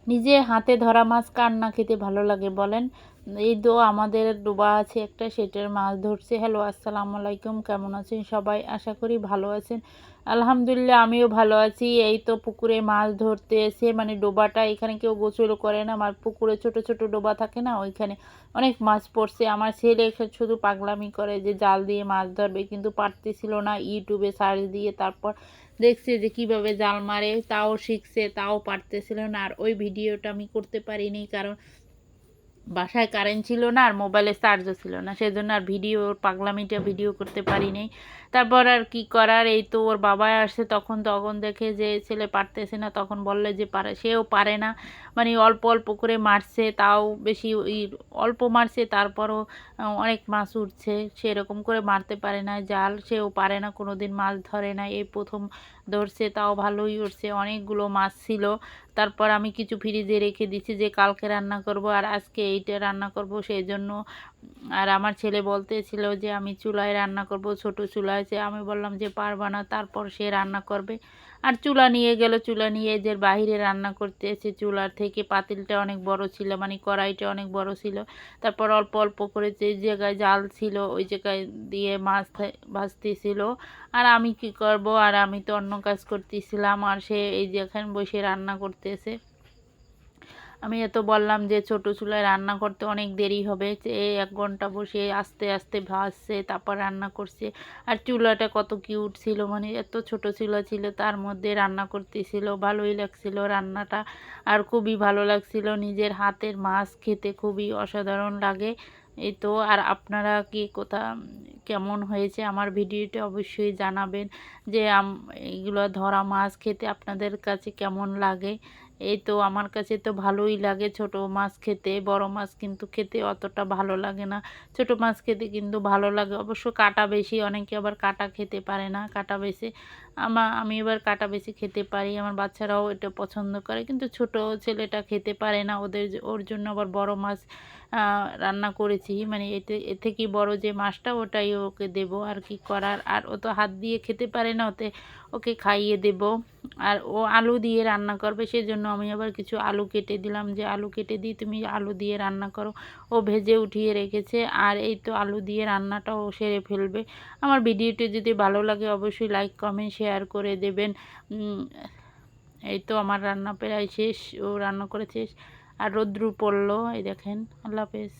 নিজে হাতে ধরা মাছ কার না খেতে ভালো লাগে বলেন? এই তো আমাদের ডোবা আছে একটা, সেটার মাছ ধরছে। হ্যালো, আসসালামু আলাইকুম। কেমন আছেন সবাই? আশা করি ভালো আছেন। আলহামদুলিল্লাহ আমিও ভালো আছি। এই তো পুকুরে মাছ ধরতে এসে মানে ডোবাটা এখানে কেউ গোসলও করে না। আমার পুকুরে ছোট, ছোট ডোবা থাকে না? ওইখানে অনেক মাছ পড়ছে। আমার ছেলে শুধু পাগলামি করে যে জাল দিয়ে মাছ ধরবে, কিন্তু পারতেছিল না। ইউটিউবে সার্চ দিয়ে তারপর দেখছে যে কিভাবে জাল মারে, তাও শিখছে, তাও পারতেছিল না। আর ওই ভিডিওটা আমি করতে পারিনি, কারণ বাসায় কারেন্ট ছিল না আর মোবাইলে চার্জও ছিল না, সেজন্য আর পাগলামিটা ভিডিও করতে পারিনি। তারপর আর কি করার, এই তো ওর বাবা আসছে তখন তখন দেখে যে ছেলে পারতেছে না, তখন বললে যে পারে, সেও পারে না। মানে অল্প অল্প করে মারছে, তাও বেশি অল্প মারছে, তারপরও অনেক মাছ উঠছে। সেরকম করে মারতে পারে না জাল, সেও পারে না, কোনোদিন মাছ ধরে না, এই প্রথম ধরছে, তাও ভালোই উঠছে, অনেকগুলো মাছ ছিল। তারপর আমি কিছু ফ্রিজে রেখে দিচ্ছি যে কালকে রান্না করব আর আজকে এইটা রান্না করব, সেই জন্য। আর আমার ছেলে বলতেছিল যে আমি চুলায় রান্না করব, ছোট চুলায়, যে আমি বললাম যে পারবা না, তারপর সে রান্না করবে। আর চুলা নিয়ে গেল, চুলা নিয়ে যে বাইরে রান্না করতে এসে চুলার থেকে পাতিলটা অনেক বড় ছিল, মানে কড়াইটা অনেক বড় ছিল। তারপর অল্প অল্প করে যে জায়গায় জাল ছিল ওই জায়গায় দিয়ে মাছ ভাজতেছিল। আর আমি কি করব, আর আমি তো অন্য কাজ করতেছিলাম, আর সে এই যে এখানে বসে রান্না করতেছে। আমি এত বললাম যে ছোট চুলায় রান্না করতে অনেক দেরি হবে, যে 1 ঘন্টা বসে আস্তে আস্তে ভাজছে, তারপর রান্না করছে। আর চুলাটা কত কিউট ছিল, মানে এত ছোট চুলা ছিল, তার মধ্যে রান্না করতেছিল, ভালোই লাগছিল রান্নাটা। আর খুবই ভালো লাগছিল, নিজের হাতের মাছ খেতে খুবই অসাধারণ লাগে। এই তো। আর আপনারা কি কেমন হয়েছে আমার ভিডিওটা অবশ্যই জানাবেন, যে এইগুলো ধরা মাছ খেতে আপনাদের কাছে কেমন লাগে। এই তো আমার কাছে তো ভালোই লাগে ছোট মাছ খেতে, বড় মাছ কিন্তু খেতে অতটা ভালো লাগে না। ছোট মাছ খেতে কিন্তু ভালো লাগে, অবশ্য কাঁটা বেশি, অনেকে আবার কাঁটা খেতে পারে না, কাঁটা বেশি। আমি এবার কাঁটা বেশি খেতে পারি, আমার বাচ্চারাও এটা পছন্দ করে, কিন্তু ছোট ছেলেটা খেতে পারে না, ওর জন্য আবার বড় মাছ রান্না করেছি, মানে এর থেকে বড় যে মাছটা ওটাই ওকে দেব, আর কি করার। আর ও তো হাত দিয়ে খেতে পারে না, ওকে খাইয়ে দেব। আর ও আলু দিয়ে রান্না করবে, সেজন্য আমি আবার কিছু আলু কেটে দিলাম, যে আলু কেটে দিই, তুমি আলু দিয়ে রান্না করো। ও ভেজে উঠিয়ে রেখেছে, আর এই তো আলু দিয়ে রান্নাটা ও সেরে ফেলবে। আমার ভিডিওটি যদি ভালো লাগে অবশ্যই লাইক কমেন্ট শেয়ার করে দেবেন। এই তো আমার রান্না প্রায় শেষ, ও রান্না করে শেষ। আর রৌদ্র পড়লো, এই দেখেন। আল্লাহ হাফেজ।